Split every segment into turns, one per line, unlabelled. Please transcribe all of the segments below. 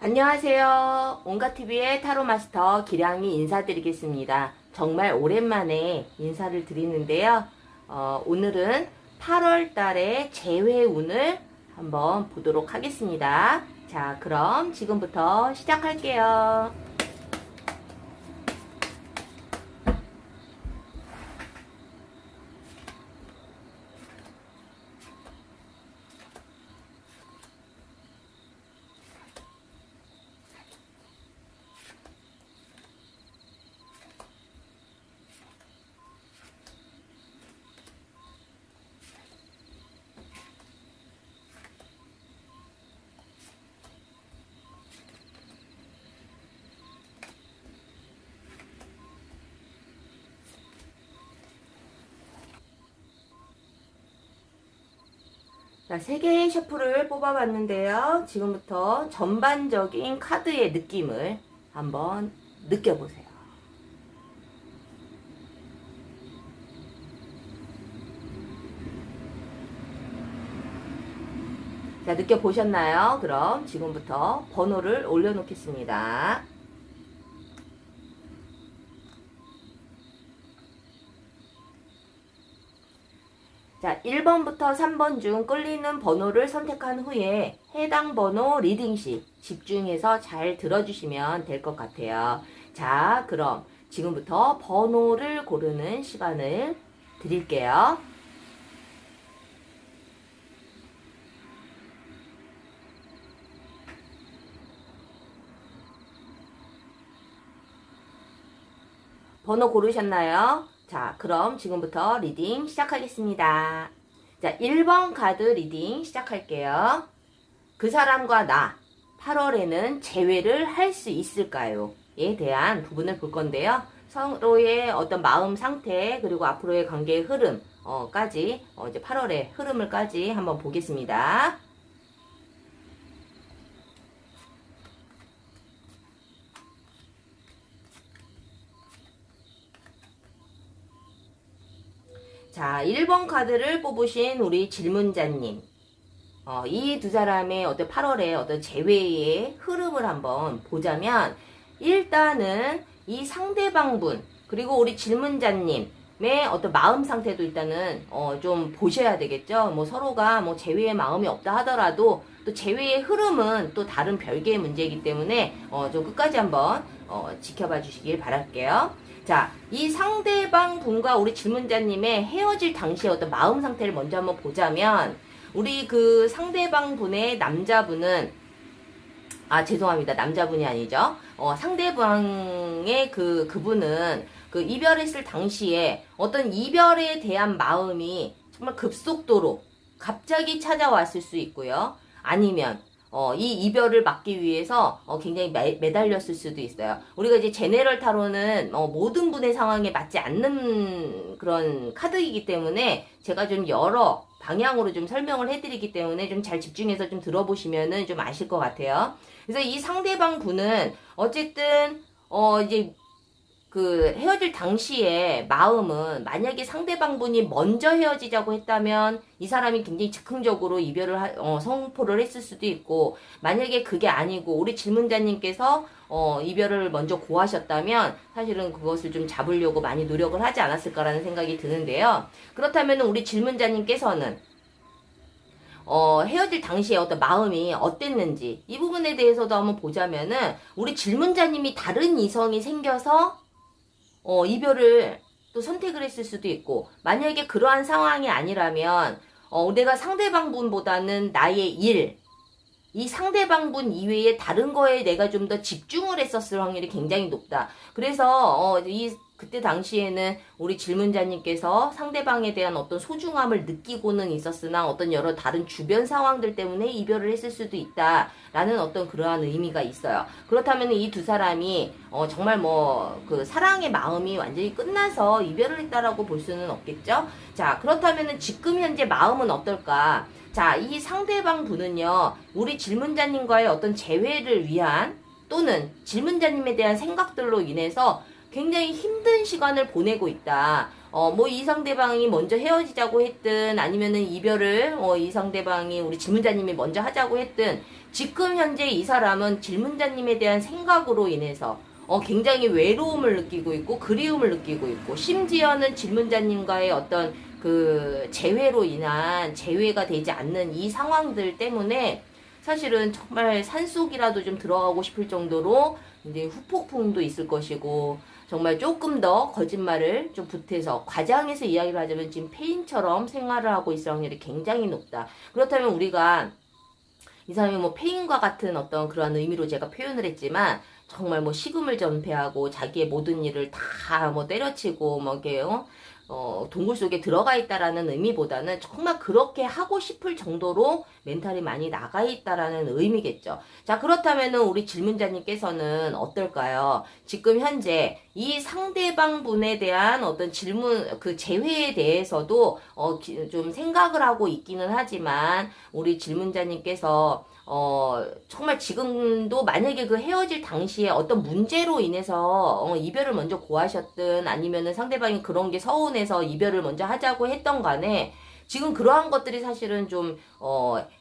안녕하세요. 온가TV의 타로마스터 기량이 인사드리겠습니다. 정말 오랜만에 인사를 드리는데요. 오늘은 8월 달의 재회운을 한번 보도록 하겠습니다. 자, 그럼 지금부터 시작할게요. 자, 3개의 셔플을 뽑아봤는데요. 지금부터 전반적인 카드의 느낌을 한번 느껴보세요. 자, 느껴보셨나요? 그럼 지금부터 번호를 올려놓겠습니다. 자, 1번부터 3번 중 끌리는 번호를 선택한 후에 해당 번호 리딩 시 집중해서 잘 들어주시면 될 것 같아요. 자, 그럼 지금부터 번호를 고르는 시간을 드릴게요. 번호 고르셨나요? 자, 그럼 지금부터 리딩 시작하겠습니다. 자, 1번 카드 리딩 시작할게요. 그 사람과 나, 8월에는 재회를 할 수 있을까요? 에 대한 부분을 볼 건데요. 서로의 어떤 마음 상태, 그리고 앞으로의 관계의 흐름, 까지, 이제 8월의 흐름을까지 한번 보겠습니다. 자, 1번 카드를 뽑으신 우리 질문자님. 이 두 사람의 어떤 8월의 어떤 재회의 흐름을 한번 보자면, 일단은 이 상대방분, 그리고 우리 질문자님의 어떤 마음 상태도 일단은, 좀 보셔야 되겠죠? 뭐 서로가 뭐 재회의 마음이 없다 하더라도, 또 재회의 흐름은 또 다른 별개의 문제이기 때문에, 좀 끝까지 한번, 지켜봐 주시길 바랄게요. 자, 이 상대방 분과 우리 질문자님의 헤어질 당시의 어떤 마음 상태를 먼저 한번 보자면, 우리 그 상대방 분의 남자분은, 죄송합니다. 남자분이 아니죠. 상대방의 그분은 그 이별했을 당시에 어떤 이별에 대한 마음이 정말 급속도로 갑자기 찾아왔을 수 있고요. 아니면 이 이별을 막기 위해서 굉장히 매달렸을 수도 있어요. 우리가 이제 제네럴 타로는 모든 분의 상황에 맞지 않는 그런 카드이기 때문에 제가 좀 여러 방향으로 좀 설명을 해드리기 때문에 좀 잘 집중해서 좀 들어보시면은 좀 아실 것 같아요. 그래서 이 상대방 분은 어쨌든 이제 그 헤어질 당시에 마음은, 만약에 상대방 분이 먼저 헤어지자고 했다면 이 사람이 굉장히 즉흥적으로 이별을 선포를 했을 수도 있고, 만약에 그게 아니고 우리 질문자님께서 이별을 먼저 고하셨다면 사실은 그것을 좀 잡으려고 많이 노력을 하지 않았을까라는 생각이 드는데요. 그렇다면 우리 질문자님께서는 헤어질 당시에 어떤 마음이 어땠는지 이 부분에 대해서도 한번 보자면은, 우리 질문자님이 다른 이성이 생겨서 이별을 또 선택을 했을 수도 있고, 만약에 그러한 상황이 아니라면, 내가 상대방 분보다는 나의 일, 이 상대방 분 이외에 다른 거에 내가 좀 더 집중을 했었을 확률이 굉장히 높다. 그래서, 그때 당시에는 우리 질문자님께서 상대방에 대한 어떤 소중함을 느끼고는 있었으나 어떤 여러 다른 주변 상황들 때문에 이별을 했을 수도 있다라는 어떤 그러한 의미가 있어요. 그렇다면 이 두 사람이 정말 뭐 그 사랑의 마음이 완전히 끝나서 이별을 했다라고 볼 수는 없겠죠. 자, 그렇다면 지금 현재 마음은 어떨까? 자, 이 상대방 분은요, 우리 질문자님과의 어떤 재회를 위한, 또는 질문자님에 대한 생각들로 인해서 굉장히 힘든 시간을 보내고 있다. 뭐 이 상대방이 먼저 헤어지자고 했든 아니면은 이별을 이 상대방이 우리 질문자님이 먼저 하자고 했든 지금 현재 이 사람은 질문자님에 대한 생각으로 인해서 굉장히 외로움을 느끼고 있고 그리움을 느끼고 있고 심지어는 질문자님과의 어떤 그 재회로 인한 재회가 되지 않는 이 상황들 때문에 사실은 정말 산속이라도 좀 들어가고 싶을 정도로 이제 후폭풍도 있을 것이고 정말 조금 더 거짓말을 좀 보태서 과장해서 이야기를 하자면 지금 페인처럼 생활을 하고 있을 확률이 굉장히 높다. 그렇다면 우리가 이 사람이 뭐 페인과 같은 어떤 그러한 의미로 제가 표현을 했지만 정말 뭐 식음을 전폐하고 자기의 모든 일을 다 뭐 때려치고 뭐 이렇게 동굴 속에 들어가 있다라는 의미보다는 정말 그렇게 하고 싶을 정도로 멘탈이 많이 나가 있다라는 의미겠죠. 자, 그렇다면은 우리 질문자님께서는 어떨까요? 지금 현재 이 상대방 분에 대한 어떤 질문, 그 재회에 대해서도 좀 생각을 하고 있기는 하지만 우리 질문자님께서 정말 지금도 만약에 그 헤어질 당시에 어떤 문제로 인해서 이별을 먼저 고하셨든 아니면은 상대방이 그런 게 서운해서 이별을 먼저 하자고 했던 간에 지금 그러한 것들이 사실은 좀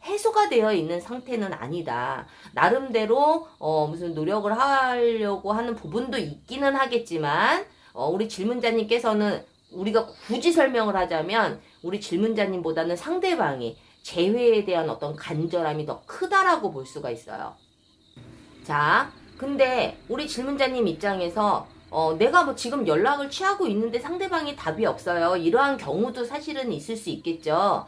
해소가 되어 있는 상태는 아니다. 나름대로 무슨 노력을 하려고 하는 부분도 있기는 하겠지만 우리 질문자님께서는 우리가 굳이 설명을 하자면 우리 질문자님보다는 상대방이 재회에 대한 어떤 간절함이 더 크다라고 볼 수가 있어요. 자, 근데 우리 질문자님 입장에서 내가 뭐 지금 연락을 취하고 있는데 상대방이 답이 없어요. 이러한 경우도 사실은 있을 수 있겠죠.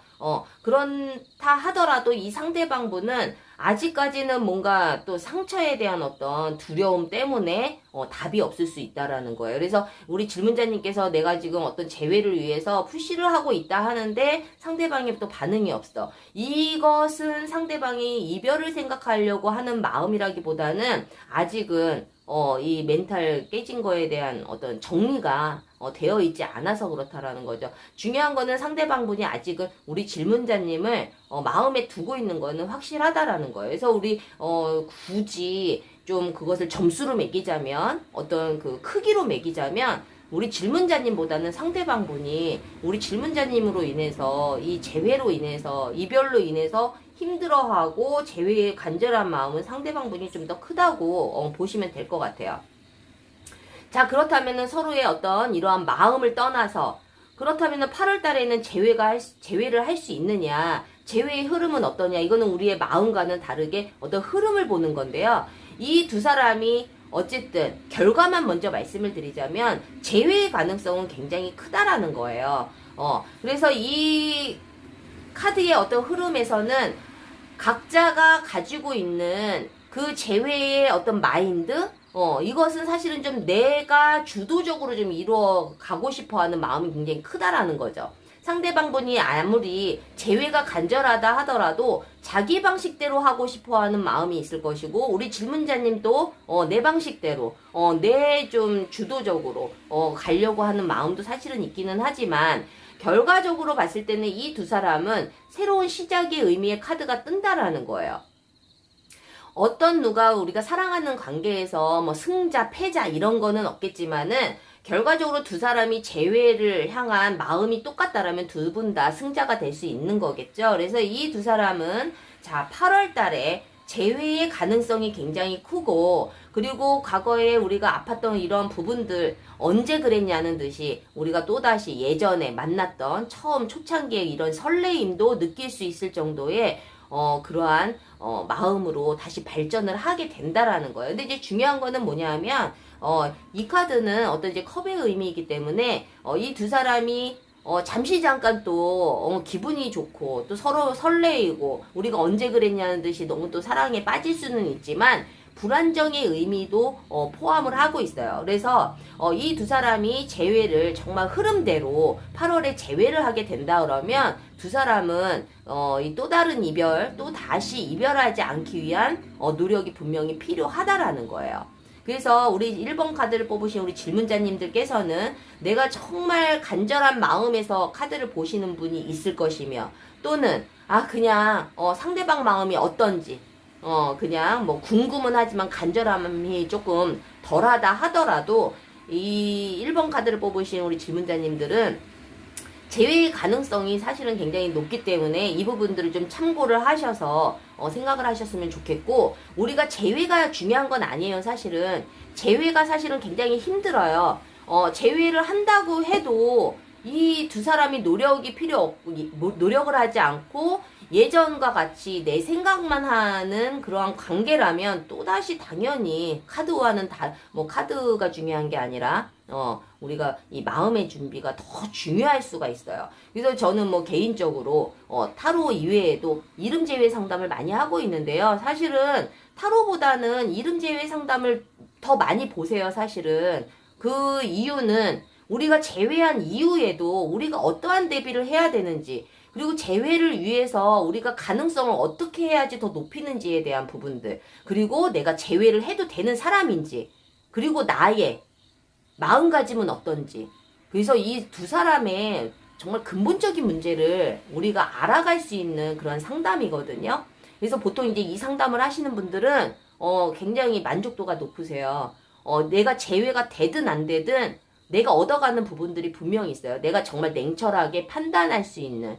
그렇다 하더라도 이 상대방 분은 아직까지는 뭔가 또 상처에 대한 어떤 두려움 때문에 답이 없을 수 있다라는 거예요. 그래서 우리 질문자님께서 내가 지금 어떤 재회를 위해서 푸시를 하고 있다 하는데 상대방이 또 반응이 없어. 이것은 상대방이 이별을 생각하려고 하는 마음이라기보다는 아직은 이 멘탈 깨진 거에 대한 어떤 정리가 되어 있지 않아서 그렇다라는 거죠. 중요한 거는 상대방 분이 아직은 우리 질문자님을 마음에 두고 있는 거는 확실하다라는 거예요. 그래서 우리 굳이 좀 그것을 점수로 매기자면 어떤 그 크기로 매기자면 우리 질문자님보다는 상대방 분이 우리 질문자님으로 인해서 이 재회로 인해서 이별로 인해서 힘들어하고 재회의 간절한 마음은 상대방 분이 좀 더 크다고 보시면 될 것 같아요. 자, 그렇다면은 서로의 어떤 이러한 마음을 떠나서 그렇다면은 8월 달에는 재회를 할 수 있느냐, 재회의 흐름은 어떠냐, 이거는 우리의 마음과는 다르게 어떤 흐름을 보는 건데요. 이 두 사람이 어쨌든 결과만 먼저 말씀을 드리자면 재회의 가능성은 굉장히 크다라는 거예요. 그래서 이 카드의 어떤 흐름에서는 각자가 가지고 있는 그 재회의 어떤 마인드, 이것은 사실은 좀 내가 주도적으로 좀 이루어 가고 싶어 하는 마음이 굉장히 크다라는 거죠. 상대방 분이 아무리 재회가 간절하다 하더라도 자기 방식대로 하고 싶어 하는 마음이 있을 것이고, 우리 질문자님도 내 방식대로 내 좀 주도적으로 가려고 하는 마음도 사실은 있기는 하지만, 결과적으로 봤을 때는 이 두 사람은 새로운 시작의 의미의 카드가 뜬다라는 거예요. 어떤 누가 우리가 사랑하는 관계에서 뭐 승자, 패자 이런 거는 없겠지만은 결과적으로 두 사람이 재회를 향한 마음이 똑같다라면 두 분 다 승자가 될 수 있는 거겠죠. 그래서 이 두 사람은 자 8월 달에 재회의 가능성이 굉장히 크고, 그리고 과거에 우리가 아팠던 이런 부분들 언제 그랬냐는 듯이 우리가 또다시 예전에 만났던 처음 초창기의 이런 설레임도 느낄 수 있을 정도의 그러한 마음으로 다시 발전을 하게 된다라는 거예요. 근데 이제 중요한 거는 뭐냐 하면 이 카드는 어떤 이제 컵의 의미이기 때문에 이 두 사람이 잠시 잠깐 또 기분이 좋고 또 서로 설레이고 우리가 언제 그랬냐는 듯이 너무 또 사랑에 빠질 수는 있지만 불안정의 의미도 포함을 하고 있어요. 그래서 이 두 사람이 재회를 정말 흐름대로 8월에 재회를 하게 된다 그러면 두 사람은 이 또 다른 이별, 또 다시 이별하지 않기 위한 노력이 분명히 필요하다라는 거예요. 그래서 우리 1번 카드를 뽑으신 우리 질문자님들께서는 내가 정말 간절한 마음에서 카드를 보시는 분이 있을 것이며, 또는 그냥 상대방 마음이 어떤지 그냥 뭐 궁금은 하지만 간절함이 조금 덜하다 하더라도 이 1번 카드를 뽑으신 우리 질문자님들은 재회의 가능성이 사실은 굉장히 높기 때문에 이 부분들을 좀 참고를 하셔서 생각을 하셨으면 좋겠고, 우리가 재회가 중요한 건 아니에요. 사실은 재회가 사실은 굉장히 힘들어요. 재회를 한다고 해도 이 두 사람이 노력이 필요 없고 노력을 하지 않고 예전과 같이 내 생각만 하는 그러한 관계라면 또다시 당연히 카드와는 뭐 카드가 중요한 게 아니라 우리가 이 마음의 준비가 더 중요할 수가 있어요. 그래서 저는 뭐 개인적으로 타로 이외에도 이름 제외 상담을 많이 하고 있는데요. 사실은 타로보다는 이름 제외 상담을 더 많이 보세요. 사실은 그 이유는 우리가 제외한 이후에도 우리가 어떠한 대비를 해야 되는지, 그리고 재회를 위해서 우리가 가능성을 어떻게 해야지 더 높이는지에 대한 부분들, 그리고 내가 재회를 해도 되는 사람인지, 그리고 나의 마음가짐은 어떤지, 그래서 이 두 사람의 정말 근본적인 문제를 우리가 알아갈 수 있는 그런 상담이거든요. 그래서 보통 이제 이 상담을 하시는 분들은 굉장히 만족도가 높으세요. 내가 재회가 되든 안 되든 내가 얻어가는 부분들이 분명히 있어요. 내가 정말 냉철하게 판단할 수 있는,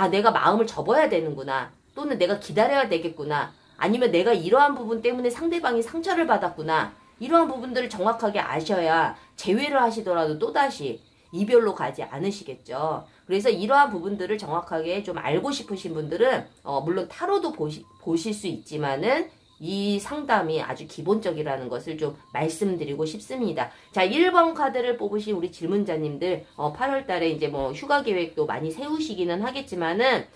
내가 마음을 접어야 되는구나, 또는 내가 기다려야 되겠구나, 아니면 내가 이러한 부분 때문에 상대방이 상처를 받았구나, 이러한 부분들을 정확하게 아셔야 재회를 하시더라도 또다시 이별로 가지 않으시겠죠. 그래서 이러한 부분들을 정확하게 좀 알고 싶으신 분들은 물론 타로도 보실 수 있지만은 이 상담이 아주 기본적이라는 것을 좀 말씀드리고 싶습니다. 자, 1번 카드를 뽑으신 우리 질문자님들, 8월 달에 이제 뭐 휴가 계획도 많이 세우시기는 하겠지만은,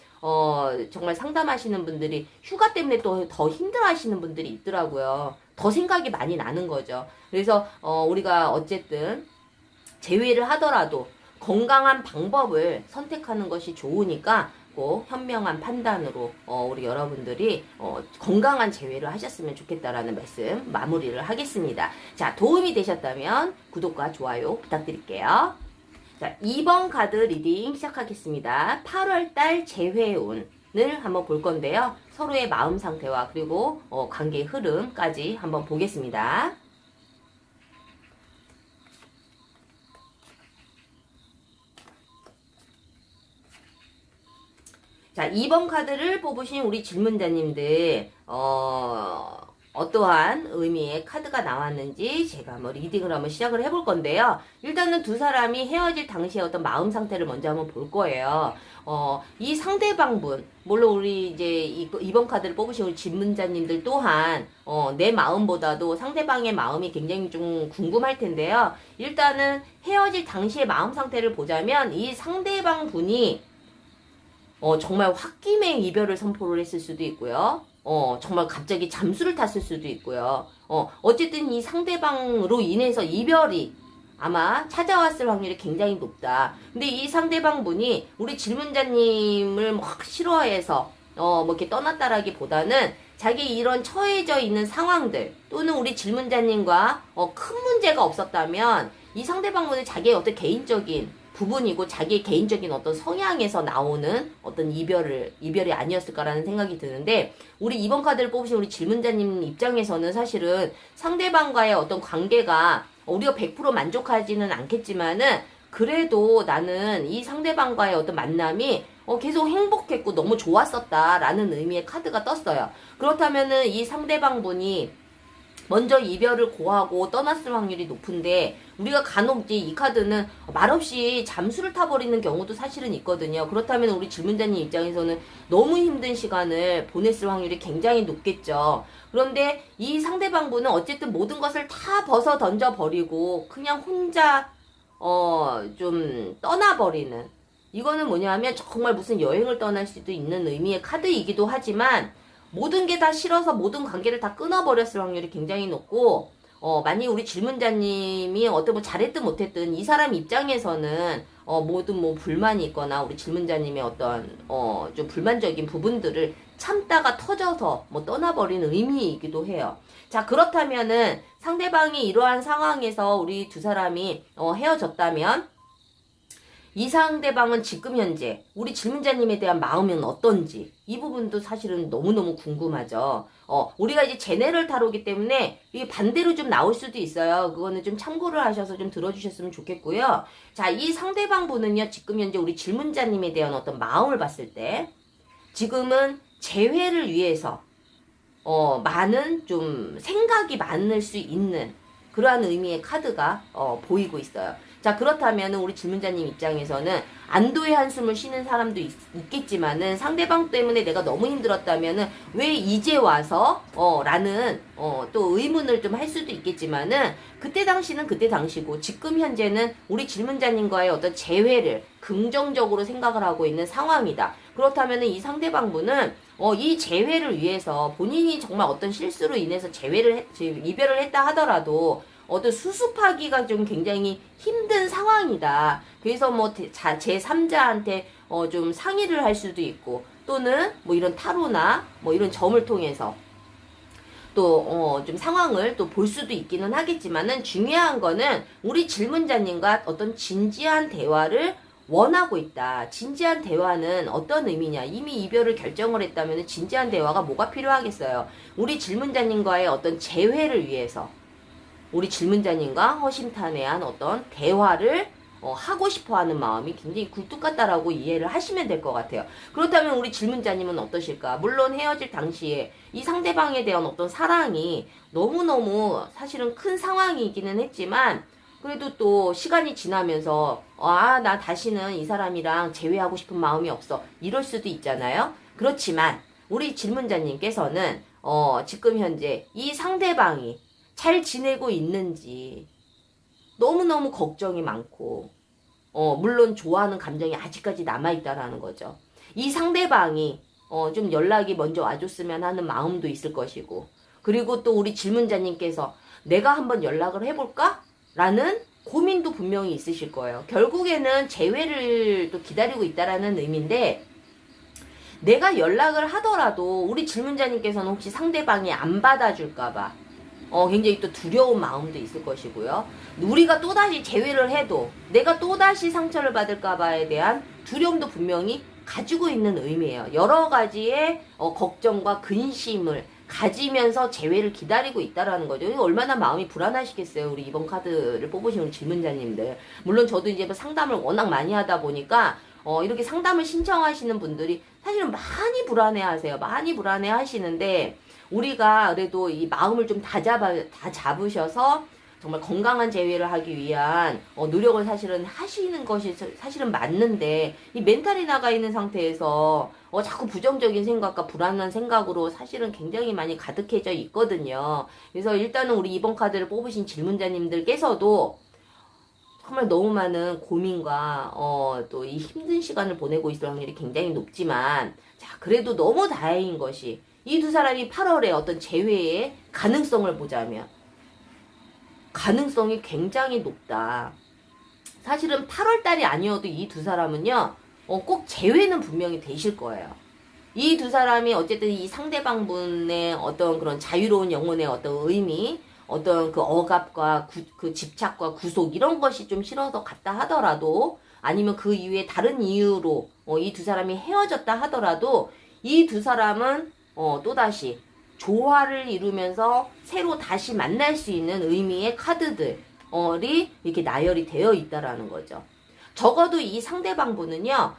정말 상담하시는 분들이 휴가 때문에 또 더 힘들어 하시는 분들이 있더라고요. 더 생각이 많이 나는 거죠. 그래서, 우리가 어쨌든, 재회를 하더라도 건강한 방법을 선택하는 것이 좋으니까, 꼭 현명한 판단으로 우리 여러분들이 건강한 재회를 하셨으면 좋겠다라는 말씀 마무리를 하겠습니다. 자, 도움이 되셨다면 구독과 좋아요 부탁드릴게요. 자, 2번 카드 리딩 시작하겠습니다. 8월달 재회운을 한번 볼 건데요. 서로의 마음 상태와 그리고 관계의 흐름까지 한번 보겠습니다. 자, 2번 카드를 뽑으신 우리 질문자님들, 어떠한 의미의 카드가 나왔는지 제가 한번 리딩을 한번 시작을 해볼 건데요. 일단은 두 사람이 헤어질 당시의 어떤 마음 상태를 먼저 한번 볼 거예요. 이 상대방분, 물론 우리 이제 이번 카드를 뽑으신 우리 질문자님들 또한, 내 마음보다도 상대방의 마음이 굉장히 좀 궁금할 텐데요. 일단은 헤어질 당시의 마음 상태를 보자면 이 상대방 분이 정말 홧김에 이별을 선포를 했을 수도 있고요. 정말 갑자기 잠수를 탔을 수도 있고요. 어쨌든 이 상대방으로 인해서 이별이 아마 찾아왔을 확률이 굉장히 높다. 근데 이 상대방 분이 우리 질문자님을 막 싫어해서 뭐 이렇게 떠났다라기보다는 자기 이런 처해져 있는 상황들, 또는 우리 질문자님과 큰 문제가 없었다면 이 상대방 분은 자기의 어떤 개인적인 부분이고 자기의 개인적인 어떤 성향에서 나오는 어떤 이별이 아니었을까라는 생각이 드는데, 우리 이번 카드를 뽑으신 우리 질문자님 입장에서는 사실은 상대방과의 어떤 관계가 우리가 100% 만족하지는 않겠지만은, 그래도 나는 이 상대방과의 어떤 만남이 계속 행복했고 너무 좋았었다라는 의미의 카드가 떴어요. 그렇다면은 이 상대방 분이 먼저 이별을 고하고 떠났을 확률이 높은데, 우리가 간혹 이제 이 카드는 말없이 잠수를 타버리는 경우도 사실은 있거든요. 그렇다면 우리 질문자님 입장에서는 너무 힘든 시간을 보냈을 확률이 굉장히 높겠죠. 그런데 이 상대방분은 어쨌든 모든 것을 다 벗어 던져버리고 그냥 혼자 좀 떠나버리는, 이거는 뭐냐면 정말 무슨 여행을 떠날 수도 있는 의미의 카드이기도 하지만, 모든 게 다 싫어서 모든 관계를 다 끊어버렸을 확률이 굉장히 높고, 만약 우리 질문자님이 어떤 뭐 잘했든 못했든 이 사람 입장에서는 모든 뭐 불만이 있거나 우리 질문자님의 어떤 좀 불만적인 부분들을 참다가 터져서 뭐 떠나버리는 의미이기도 해요. 자, 그렇다면은 상대방이 이러한 상황에서 우리 두 사람이 헤어졌다면, 이 상대방은 지금 현재 우리 질문자님에 대한 마음은 어떤지 이 부분도 사실은 너무너무 궁금하죠. 우리가 이제 제네럴 타로기 때문에 이게 반대로 좀 나올 수도 있어요. 그거는 좀 참고를 하셔서 좀 들어주셨으면 좋겠고요. 자, 이 상대방 분은요, 지금 현재 우리 질문자님에 대한 어떤 마음을 봤을 때 지금은 재회를 위해서 많은 좀 생각이 많을 수 있는 그러한 의미의 카드가 보이고 있어요. 자, 그렇다면 우리 질문자님 입장에서는 안도의 한숨을 쉬는 사람도 있겠지만은 상대방 때문에 내가 너무 힘들었다면은 왜 이제 와서 라는 또 의문을 좀 할 수도 있겠지만은 그때 당시는 그때 당시고 지금 현재는 우리 질문자님과의 어떤 재회를 긍정적으로 생각을 하고 있는 상황이다. 그렇다면은 이 상대방분은 이 재회를 위해서 본인이 정말 어떤 실수로 인해서 이별을 했다 하더라도 어떤 수습하기가 좀 굉장히 힘든 상황이다. 그래서 뭐 제3자한테 좀 상의를 할 수도 있고 또는 뭐 이런 타로나 뭐 이런 점을 통해서 또 좀 상황을 또 볼 수도 있기는 하겠지만은 중요한 거는 우리 질문자님과 어떤 진지한 대화를 원하고 있다. 진지한 대화는 어떤 의미냐? 이미 이별을 결정을 했다면 진지한 대화가 뭐가 필요하겠어요? 우리 질문자님과의 어떤 재회를 위해서 우리 질문자님과 허심탄회한 어떤 대화를 하고 싶어하는 마음이 굉장히 굴뚝 같다라고 이해를 하시면 될 것 같아요. 그렇다면 우리 질문자님은 어떠실까? 물론 헤어질 당시에 이 상대방에 대한 어떤 사랑이 너무너무 사실은 큰 상황이기는 했지만 그래도 또 시간이 지나면서 나 다시는 이 사람이랑 재회하고 싶은 마음이 없어. 이럴 수도 있잖아요. 그렇지만 우리 질문자님께서는 지금 현재 이 상대방이 잘 지내고 있는지 너무너무 걱정이 많고 물론 좋아하는 감정이 아직까지 남아있다라는 거죠. 이 상대방이 좀 연락이 먼저 와줬으면 하는 마음도 있을 것이고 그리고 또 우리 질문자님께서 내가 한번 연락을 해볼까? 라는 고민도 분명히 있으실 거예요. 결국에는 재회를 또 기다리고 있다라는 의미인데 내가 연락을 하더라도 우리 질문자님께서는 혹시 상대방이 안 받아줄까봐 굉장히 또 두려운 마음도 있을 것이고요. 우리가 또다시 재회를 해도 내가 또다시 상처를 받을까봐에 대한 두려움도 분명히 가지고 있는 의미예요. 여러 가지의 걱정과 근심을 가지면서 재회를 기다리고 있다라는 거죠. 이거 얼마나 마음이 불안하시겠어요. 우리 이번 카드를 뽑으신 우리 질문자님들. 물론 저도 이제 상담을 워낙 많이 하다 보니까 이렇게 상담을 신청하시는 분들이 사실은 많이 불안해하세요. 많이 불안해하시는데 우리가 그래도 이 마음을 좀 다 잡으셔서 정말 건강한 재회를 하기 위한 노력을 사실은 하시는 것이 사실은 맞는데 이 멘탈이 나가 있는 상태에서 자꾸 부정적인 생각과 불안한 생각으로 사실은 굉장히 많이 가득해져 있거든요. 그래서 일단은 우리 이번 카드를 뽑으신 질문자님들께서도 정말 너무 많은 고민과 또 이 힘든 시간을 보내고 있을 확률이 굉장히 높지만 자 그래도 너무 다행인 것이 이 두 사람이 8월에 어떤 재회의 가능성을 보자면 가능성이 굉장히 높다. 사실은 8월달이 아니어도 이 두 사람은요 꼭 재회는 분명히 되실 거예요. 이 두 사람이 어쨌든 이 상대방분의 어떤 그런 자유로운 영혼의 어떤 의미 어떤 그 억압과 그 집착과 구속 이런 것이 좀 싫어서 갔다 하더라도 아니면 그 이후에 다른 이유로 이 두 사람이 헤어졌다 하더라도 이 두 사람은 또다시 조화를 이루면서 새로 다시 만날 수 있는 의미의 카드들이 이렇게 나열이 되어 있다라는 거죠. 적어도 이 상대방분은요,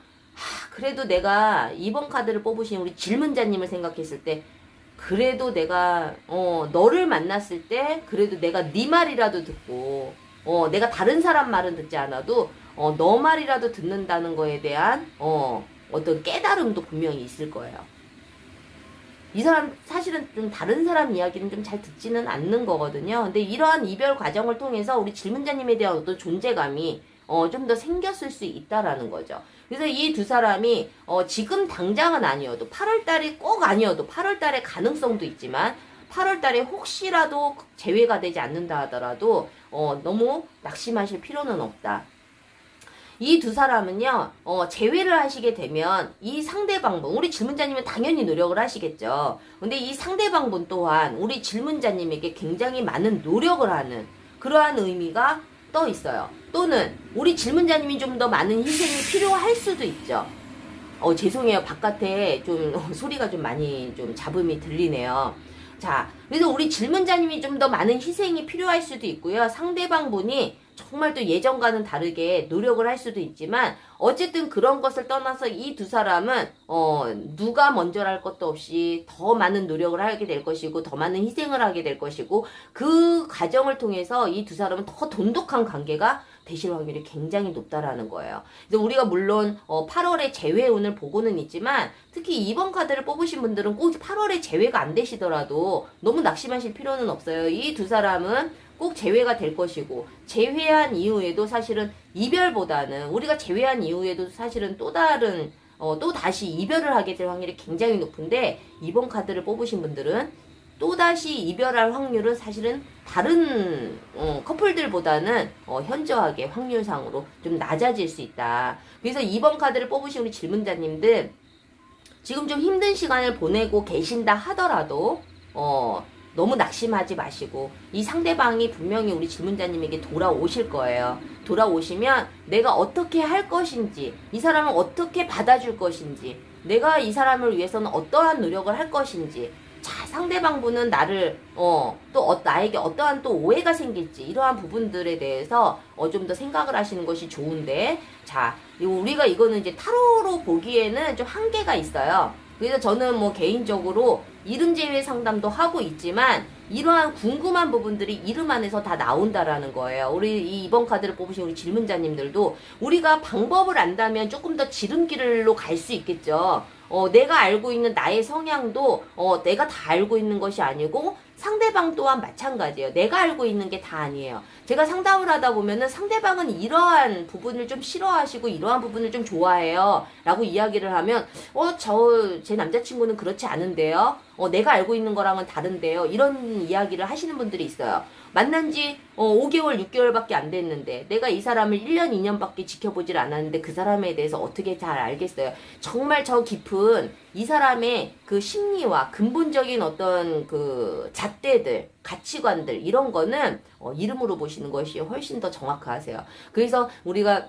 그래도 내가 이번 카드를 뽑으신 우리 질문자님을 생각했을 때, 그래도 내가, 너를 만났을 때, 그래도 내가 네 말이라도 듣고, 내가 다른 사람 말은 듣지 않아도, 너 말이라도 듣는다는 거에 대한, 어떤 깨달음도 분명히 있을 거예요. 이 사람 사실은 좀 다른 사람 이야기는 좀 잘 듣지는 않는 거거든요. 근데 이러한 이별 과정을 통해서 우리 질문자님에 대한 어떤 존재감이 좀 더 생겼을 수 있다라는 거죠. 그래서 이 두 사람이 지금 당장은 아니어도 8월달이 꼭 아니어도 8월달의 가능성도 있지만 8월달에 혹시라도 재회가 되지 않는다 하더라도 너무 낙심하실 필요는 없다. 이 두 사람은요, 재회를 하시게 되면 이 상대방분, 우리 질문자님은 당연히 노력을 하시겠죠. 근데 이 상대방분 또한 우리 질문자님에게 굉장히 많은 노력을 하는 그러한 의미가 떠 있어요. 또는 우리 질문자님이 좀 더 많은 희생이 필요할 수도 있죠. 죄송해요. 바깥에 좀 소리가 좀 많이 좀 잡음이 들리네요. 자, 그래서 우리 질문자님이 좀 더 많은 희생이 필요할 수도 있고요. 상대방 분이 정말 또 예전과는 다르게 노력을 할 수도 있지만 어쨌든 그런 것을 떠나서 이 두 사람은 누가 먼저랄 것도 없이 더 많은 노력을 하게 될 것이고 더 많은 희생을 하게 될 것이고 그 과정을 통해서 이 두 사람은 더 돈독한 관계가 되실 확률이 굉장히 높다라는 거예요. 그래서 우리가 물론 8월에 재회운을 보고는 있지만 특히 2번 카드를 뽑으신 분들은 꼭 8월에 재회가 안 되시더라도 너무 낙심하실 필요는 없어요. 이 두 사람은 꼭 재회가 될 것이고 재회한 이후에도 사실은 이별보다는 우리가 재회한 이후에도 사실은 또 다른 또 다시 이별을 하게 될 확률이 굉장히 높은데 2번 카드를 뽑으신 분들은 또다시 이별할 확률은 사실은 다른 커플들보다는 현저하게 확률상으로 좀 낮아질 수 있다. 그래서 2번 카드를 뽑으신 우리 질문자님들 지금 좀 힘든 시간을 보내고 계신다 하더라도 너무 낙심하지 마시고 이 상대방이 분명히 우리 질문자님에게 돌아오실 거예요. 돌아오시면 내가 어떻게 할 것인지, 이 사람을 어떻게 받아줄 것인지, 내가 이 사람을 위해서는 어떠한 노력을 할 것인지, 자, 상대방 분은 나를 나에게 어떠한 또 오해가 생길지 이러한 부분들에 대해서 좀 더 생각을 하시는 것이 좋은데, 자, 우리가 이거는 이제 타로로 보기에는 좀 한계가 있어요. 그래서 저는 뭐 개인적으로 이름 제외 상담도 하고 있지만 이러한 궁금한 부분들이 이름 안에서 다 나온다라는 거예요. 우리 이 2번 카드를 뽑으신 우리 질문자님들도 우리가 방법을 안다면 조금 더 지름길로 갈 수 있겠죠. 내가 알고 있는 나의 성향도 내가 다 알고 있는 것이 아니고 상대방 또한 마찬가지예요. 내가 알고 있는 게 다 아니에요. 제가 상담을 하다 보면은 상대방은 이러한 부분을 좀 싫어하시고 이러한 부분을 좀 좋아해요. 라고 이야기를 하면 제 남자친구는 그렇지 않은데요. 내가 알고 있는 거랑은 다른데요. 이런 이야기를 하시는 분들이 있어요. 만난 지 5개월, 6개월밖에 안 됐는데 내가 이 사람을 1년, 2년밖에 지켜보질 않았는데 그 사람에 대해서 어떻게 잘 알겠어요. 정말 저 깊은 이 사람의 그 심리와 근본적인 어떤 그 잣대들, 가치관들 이런 거는 이름으로 보시는 것이 훨씬 더 정확하세요. 그래서 우리가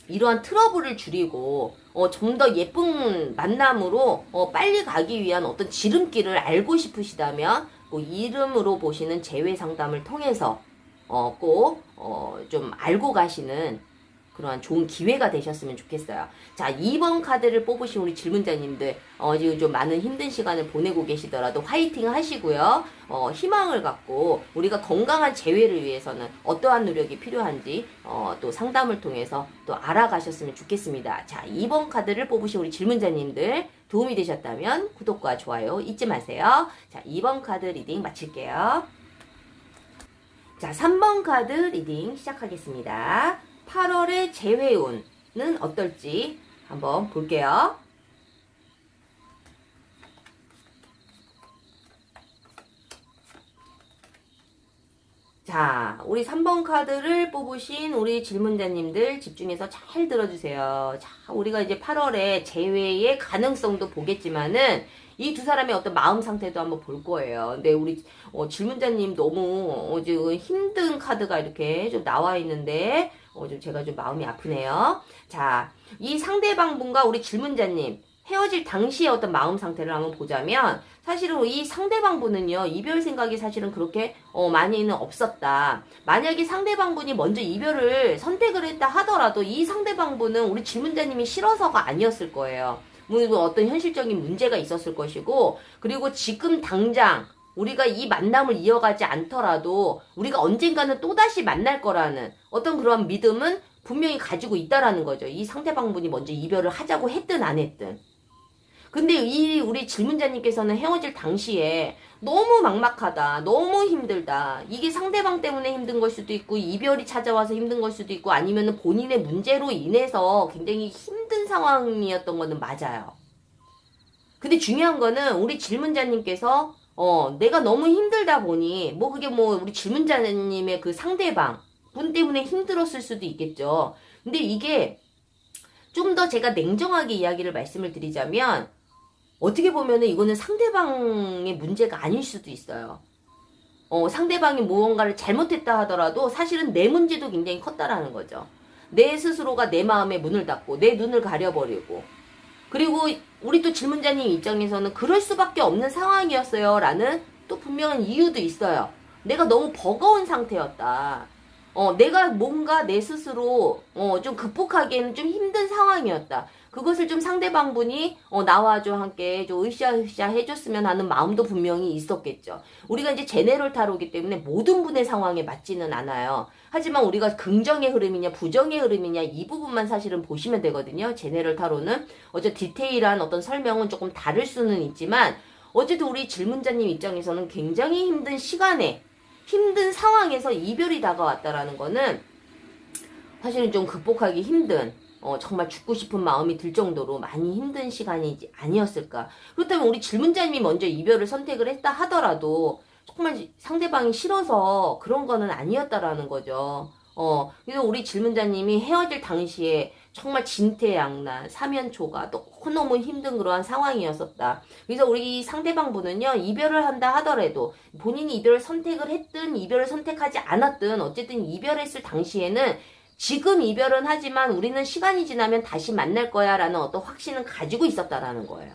이러한 트러블을 줄이고 좀 더 예쁜 만남으로 빨리 가기 위한 어떤 지름길을 알고 싶으시다면 이름으로 보시는 재회 상담을 통해서 꼭 좀 알고 가시는 그러한 좋은 기회가 되셨으면 좋겠어요. 자, 2번 카드를 뽑으신 우리 질문자님들 지금 좀 많은 힘든 시간을 보내고 계시더라도 화이팅 하시고요. 희망을 갖고 우리가 건강한 재회를 위해서는 어떠한 노력이 필요한지 또 상담을 통해서 또 알아가셨으면 좋겠습니다. 자, 2번 카드를 뽑으신 우리 질문자님들 도움이 되셨다면 구독과 좋아요 잊지 마세요. 자, 2번 카드 리딩 마칠게요. 자, 3번 카드 리딩 시작하겠습니다. 8월의 재회운은 어떨지 한번 볼게요. 자, 우리 3번 카드를 뽑으신 우리 질문자님들 집중해서 잘 들어주세요. 자, 우리가 이제 8월에 재회의 가능성도 보겠지만은 이 두 사람의 어떤 마음 상태도 한번 볼 거예요. 근데 우리 질문자님 너무 지금 힘든 카드가 이렇게 좀 나와 있는데 좀 제가 좀 마음이 아프네요. 자, 이 상대방 분과 우리 질문자님 헤어질 당시의 어떤 마음 상태를 한번 보자면 사실은 이 상대방 분은요 이별 생각이 사실은 그렇게 많이는 없었다. 만약에 상대방 분이 먼저 이별을 선택을 했다 하더라도 이 상대방 분은 우리 질문자님이 싫어서가 아니었을 거예요. 뭐 어떤 현실적인 문제가 있었을 것이고, 그리고 지금 당장 우리가 이 만남을 이어가지 않더라도 우리가 언젠가는 또다시 만날 거라는 어떤 그런 믿음은 분명히 가지고 있다라는 거죠. 이 상대방 분이 먼저 이별을 하자고 했든 안 했든. 근데 이 우리 질문자님께서는 헤어질 당시에 너무 막막하다, 너무 힘들다, 이게 상대방 때문에 힘든 걸 수도 있고 이별이 찾아와서 힘든 걸 수도 있고 아니면은 본인의 문제로 인해서 굉장히 힘든 상황이었던 거는 맞아요. 근데 중요한 거는 우리 질문자님께서 내가 너무 힘들다 보니 그게 우리 질문자님의 그 상대방 분 때문에 힘들었을 수도 있겠죠. 근데 이게 좀 더 제가 냉정하게 이야기를 말씀을 드리자면 어떻게 보면은 이거는 상대방의 문제가 아닐 수도 있어요. 상대방이 무언가를 잘못했다 하더라도 사실은 내 문제도 굉장히 컸다라는 거죠. 내 스스로가 내 마음에 문을 닫고 내 눈을 가려버리고, 그리고 우리 또 질문자님 입장에서는 그럴 수밖에 없는 상황이었어요 라는 또 분명한 이유도 있어요. 내가 너무 버거운 상태였다. 내가 뭔가 내 스스로 좀 극복하기에는 좀 힘든 상황이었다. 그것을 좀 상대방분이 나와 좀 함께 좀 으쌰으쌰 해줬으면 하는 마음도 분명히 있었겠죠. 우리가 이제 제네럴 타로이기 때문에 모든 분의 상황에 맞지는 않아요. 하지만 우리가 긍정의 흐름이냐 부정의 흐름이냐 이 부분만 사실은 보시면 되거든요. 제네럴 타로는 디테일한 어떤 설명은 조금 다를 수는 있지만 어쨌든 우리 질문자님 입장에서는 굉장히 힘든 시간에 힘든 상황에서 이별이 다가왔다라는 거는 사실은 좀 극복하기 힘든 정말 죽고 싶은 마음이 들 정도로 많이 힘든 시간이 아니었을까. 그렇다면 우리 질문자님이 먼저 이별을 선택을 했다 하더라도 정말 상대방이 싫어서 그런 거는 아니었다라는 거죠. 그래서 우리 질문자님이 헤어질 당시에 정말 진퇴양난, 사면초가 너무너무 힘든 그러한 상황이었었다. 그래서 우리 상대방분은요, 이별을 한다 하더라도 본인이 이별을 선택을 했든 이별을 선택하지 않았든 어쨌든 이별했을 당시에는 지금 이별은 하지만 우리는 시간이 지나면 다시 만날 거야 라는 어떤 확신은 가지고 있었다라는 거예요.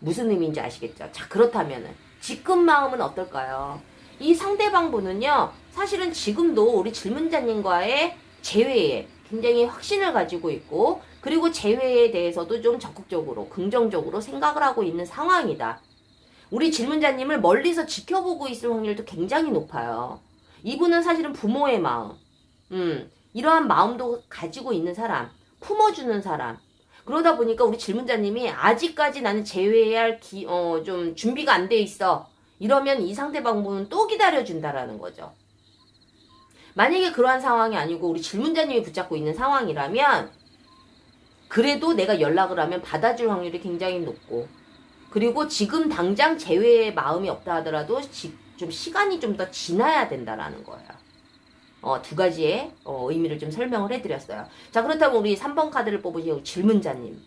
무슨 의미인지 아시겠죠? 자, 그렇다면은 지금 마음은 어떨까요? 이 상대방분은요, 사실은 지금도 우리 질문자님과의 재회에 굉장히 확신을 가지고 있고, 그리고 재회에 대해서도 좀 적극적으로 긍정적으로 생각을 하고 있는 상황이다. 우리 질문자님을 멀리서 지켜보고 있을 확률도 굉장히 높아요. 이분은 사실은 부모의 마음, 이러한 마음도 가지고 있는 사람, 품어주는 사람. 그러다 보니까 우리 질문자님이 아직까지 나는 재회해야 할 좀 준비가 안 돼 있어. 이러면 이 상대방분은 또 기다려준다라는 거죠. 만약에 그러한 상황이 아니고 우리 질문자님이 붙잡고 있는 상황이라면 그래도 내가 연락을 하면 받아줄 확률이 굉장히 높고, 그리고 지금 당장 재회의 마음이 없다 하더라도 좀 시간이 좀 더 지나야 된다라는 거예요. 두 가지의 의미를 좀 설명을 해드렸어요. 자, 그렇다면 우리 3번 카드를 뽑으신 질문자님,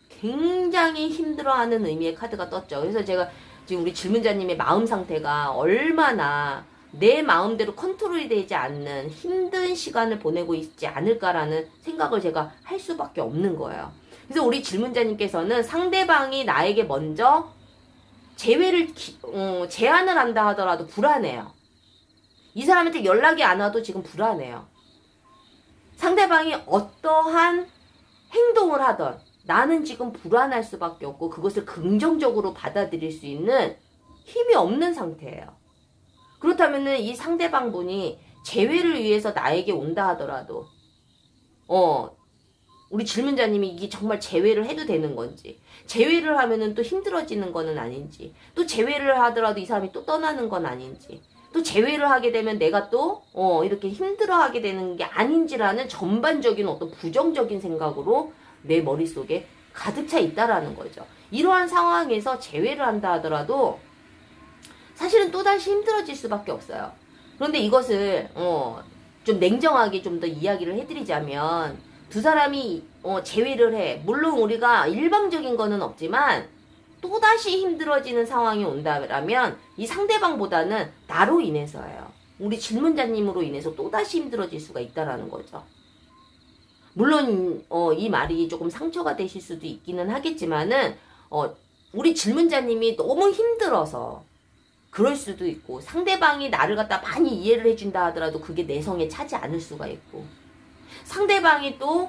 굉장히 힘들어하는 의미의 카드가 떴죠. 그래서 제가 지금 우리 질문자님의 마음 상태가 얼마나 내 마음대로 컨트롤이 되지 않는 힘든 시간을 보내고 있지 않을까라는 생각을 제가 할 수밖에 없는 거예요. 그래서 우리 질문자님께서는 상대방이 나에게 먼저 재회를 제안을 한다 하더라도 불안해요. 이 사람한테 연락이 안 와도 지금 불안해요. 상대방이 어떠한 행동을 하던 나는 지금 불안할 수밖에 없고 그것을 긍정적으로 받아들일 수 있는 힘이 없는 상태예요. 그렇다면은 이 상대방분이 재회를 위해서 나에게 온다 하더라도 우리 질문자님이 이게 정말 재회를 해도 되는 건지, 재회를 하면은 또 힘들어지는 거는 아닌지, 또 재회를 하더라도 이 사람이 또 떠나는 건 아닌지, 또 재회를 하게 되면 내가 또 이렇게 힘들어하게 되는 게 아닌지라는 전반적인 어떤 부정적인 생각으로 내 머릿속에 가득 차 있다라는 거죠. 이러한 상황에서 재회를 한다 하더라도 사실은 또다시 힘들어질 수밖에 없어요. 그런데 이것을 좀 냉정하게 좀 더 이야기를 해드리자면, 두 사람이 재회를 해. 물론 우리가 일방적인 거는 없지만 또다시 힘들어지는 상황이 온다면 이 상대방보다는 나로 인해서예요. 우리 질문자님으로 인해서 또다시 힘들어질 수가 있다라는 거죠. 물론 이 말이 조금 상처가 되실 수도 있기는 하겠지만은 우리 질문자님이 너무 힘들어서 그럴 수도 있고, 상대방이 나를 갖다 많이 이해를 해준다 하더라도 그게 내성에 차지 않을 수가 있고, 상대방이 또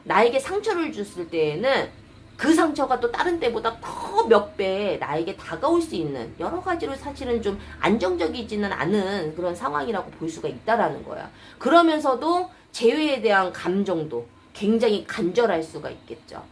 나에게 상처를 줬을 때에는 그 상처가 또 다른 때보다 더 몇 배 나에게 다가올 수 있는 여러 가지로 사실은 좀 안정적이지는 않은 그런 상황이라고 볼 수가 있다라는 거야. 그러면서도 재회에 대한 감정도 굉장히 간절할 수가 있겠죠.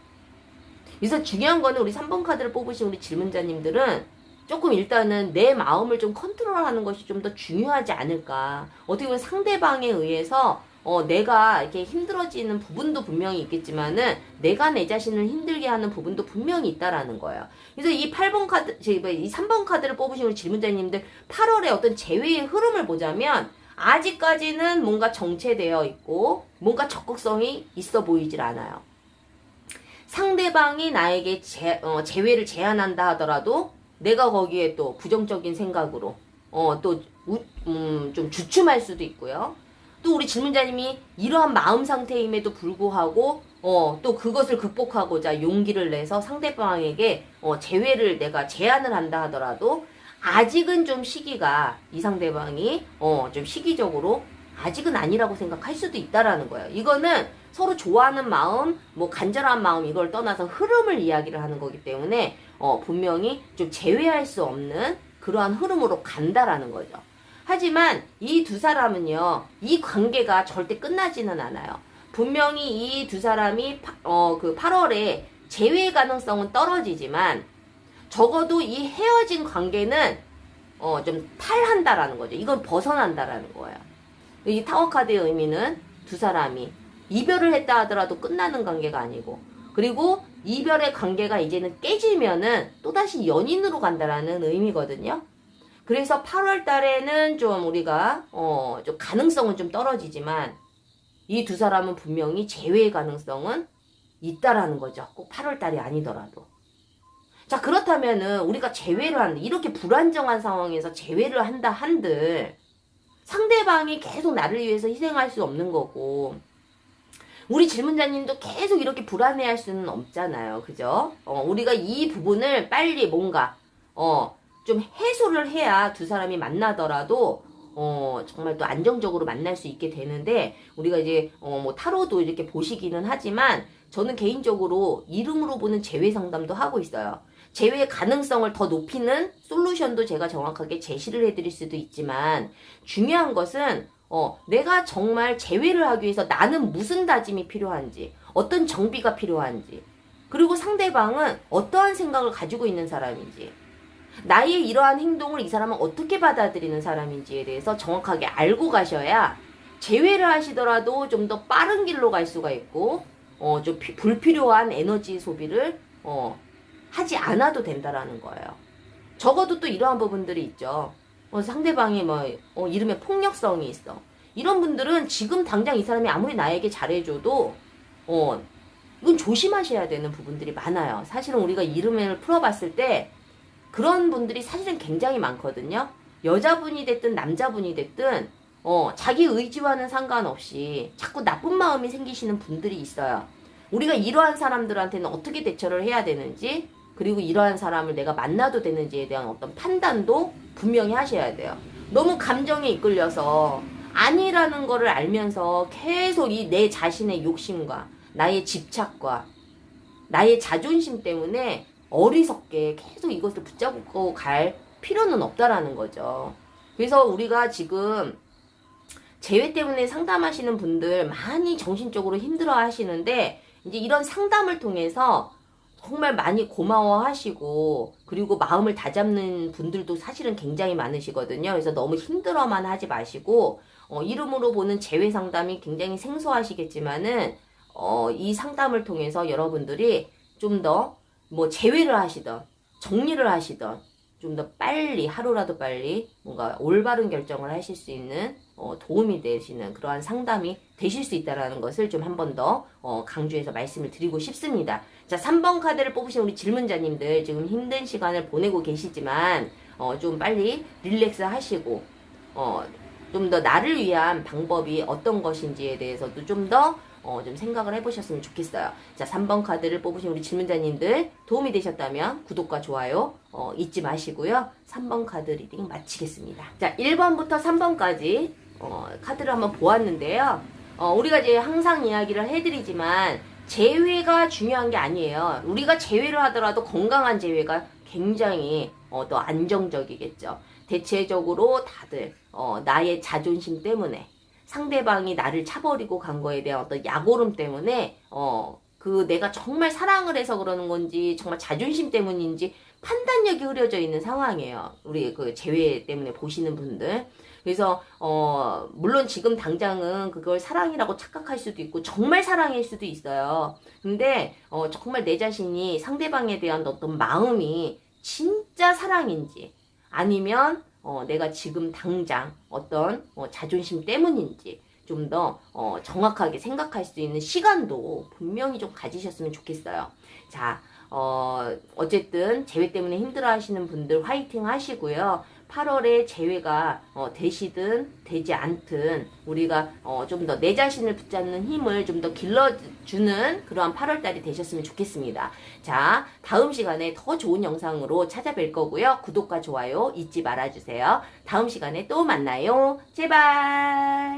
그래서 중요한 거는 우리 3번 카드를 뽑으신 우리 질문자님들은 조금 일단은 내 마음을 좀 컨트롤하는 것이 좀 더 중요하지 않을까. 어떻게 보면 상대방에 의해서 내가 이렇게 힘들어지는 부분도 분명히 있겠지만은 내가 내 자신을 힘들게 하는 부분도 분명히 있다라는 거예요. 그래서 이 8번 카드, 이 3번 카드를 뽑으신 우리 질문자님들 8월에 어떤 재회의 흐름을 보자면 아직까지는 뭔가 정체되어 있고 뭔가 적극성이 있어 보이질 않아요. 상대방이 나에게 재회를 제안한다 하더라도 내가 거기에 또 부정적인 생각으로 좀 주춤할 수도 있고요. 또 우리 질문자님이 이러한 마음 상태임에도 불구하고 또 그것을 극복하고자 용기를 내서 상대방에게 재회를 내가 제안을 한다 하더라도 아직은 좀 시기가 이 상대방이 좀 시기적으로 아직은 아니라고 생각할 수도 있다라는 거예요. 이거는 서로 좋아하는 마음, 뭐 간절한 마음 이걸 떠나서 흐름을 이야기를 하는 거기 때문에 분명히 좀 제외할 수 없는 그러한 흐름으로 간다라는 거죠. 하지만 이 두 사람은요, 이 관계가 절대 끝나지는 않아요. 분명히 이 두 사람이 그 8월에 재회 가능성은 떨어지지만 적어도 이 헤어진 관계는 좀 탈한다라는 거죠. 이건 벗어난다라는 거예요. 이 타워 카드의 의미는 두 사람이 이별을 했다 하더라도 끝나는 관계가 아니고, 그리고 이별의 관계가 이제는 깨지면은 또다시 연인으로 간다라는 의미거든요. 그래서 8월 달에는 좀 우리가 좀 가능성은 좀 떨어지지만 이 두 사람은 분명히 재회의 가능성은 있다라는 거죠. 꼭 8월 달이 아니더라도. 자, 그렇다면은 우리가 재회를 한다, 이렇게 불안정한 상황에서 재회를 한다 한들 상대방이 계속 나를 위해서 희생할 수 없는 거고, 우리 질문자님도 계속 이렇게 불안해할 수는 없잖아요. 그죠? 우리가 이 부분을 빨리 뭔가 좀 해소를 해야 두 사람이 만나더라도 정말 또 안정적으로 만날 수 있게 되는데, 우리가 이제 뭐 타로도 이렇게 보시기는 하지만 저는 개인적으로 이름으로 보는 재회 상담도 하고 있어요. 재회 가능성을 더 높이는 솔루션도 제가 정확하게 제시를 해드릴 수도 있지만, 중요한 것은 내가 정말 재회를 하기 위해서 나는 무슨 다짐이 필요한지, 어떤 정비가 필요한지, 그리고 상대방은 어떠한 생각을 가지고 있는 사람인지, 나의 이러한 행동을 이 사람은 어떻게 받아들이는 사람인지에 대해서 정확하게 알고 가셔야 재회를 하시더라도 좀 더 빠른 길로 갈 수가 있고, 좀 불필요한 에너지 소비를 하지 않아도 된다라는 거예요. 적어도 또 이러한 부분들이 있죠. 상대방이 이름에 폭력성이 있어. 이런 분들은 지금 당장 이 사람이 아무리 나에게 잘해줘도 이건 조심하셔야 되는 부분들이 많아요. 사실은 우리가 이름을 풀어봤을 때 그런 분들이 사실은 굉장히 많거든요. 여자분이 됐든 남자분이 됐든 자기 의지와는 상관없이 자꾸 나쁜 마음이 생기시는 분들이 있어요. 우리가 이러한 사람들한테는 어떻게 대처를 해야 되는지, 그리고 이러한 사람을 내가 만나도 되는지에 대한 어떤 판단도 분명히 하셔야 돼요. 너무 감정에 이끌려서 아니라는 거를 알면서 계속 이 내 자신의 욕심과 나의 집착과 나의 자존심 때문에 어리석게 계속 이것을 붙잡고 갈 필요는 없다라는 거죠. 그래서 우리가 지금 재회 때문에 상담하시는 분들 많이 정신적으로 힘들어 하시는데, 이제 이런 상담을 통해서 정말 많이 고마워하시고, 그리고 마음을 다잡는 분들도 사실은 굉장히 많으시거든요. 그래서 너무 힘들어만 하지 마시고, 이름으로 보는 재회 상담이 굉장히 생소하시겠지만은, 이 상담을 통해서 여러분들이 좀 더 뭐 재회를 하시던, 정리를 하시던, 좀 더 빨리, 하루라도 빨리 뭔가 올바른 결정을 하실 수 있는 도움이 되시는 그러한 상담이 되실 수 있다는 것을 좀 한 번 더 강조해서 말씀을 드리고 싶습니다. 자, 3번 카드를 뽑으신 우리 질문자님들, 지금 힘든 시간을 보내고 계시지만 좀 빨리 릴렉스 하시고 좀 더 나를 위한 방법이 어떤 것인지에 대해서도 좀 더 좀 생각을 해보셨으면 좋겠어요. 자, 3번 카드를 뽑으신 우리 질문자님들 도움이 되셨다면 구독과 좋아요 잊지 마시고요. 3번 카드 리딩 마치겠습니다. 자, 1번부터 3번까지 카드를 한번 보았는데요. 우리가 이제 항상 이야기를 해드리지만 재회가 중요한 게 아니에요. 우리가 재회를 하더라도 건강한 재회가 굉장히 더 안정적이겠죠. 대체적으로 다들 나의 자존심 때문에, 상대방이 나를 차버리고 간 거에 대한 어떤 약오름 때문에 그 내가 정말 사랑을 해서 그러는 건지 정말 자존심 때문인지 판단력이 흐려져 있는 상황이에요. 우리 그 재회 때문에 보시는 분들. 그래서 물론 지금 당장은 그걸 사랑이라고 착각할 수도 있고 정말 사랑일 수도 있어요. 근데 정말 내 자신이 상대방에 대한 어떤 마음이 진짜 사랑인지, 아니면 내가 지금 당장 어떤 자존심 때문인지 좀 더 정확하게 생각할 수 있는 시간도 분명히 좀 가지셨으면 좋겠어요. 자, 어쨌든 재회 때문에 힘들어 하시는 분들 화이팅 하시고요. 8월에 재회가 되시든 되지 않든 우리가 좀 더 내 자신을 붙잡는 힘을 좀 더 길러주는 그러한 8월달이 되셨으면 좋겠습니다. 자, 다음 시간에 더 좋은 영상으로 찾아뵐 거고요. 구독과 좋아요 잊지 말아주세요. 다음 시간에 또 만나요. 제발.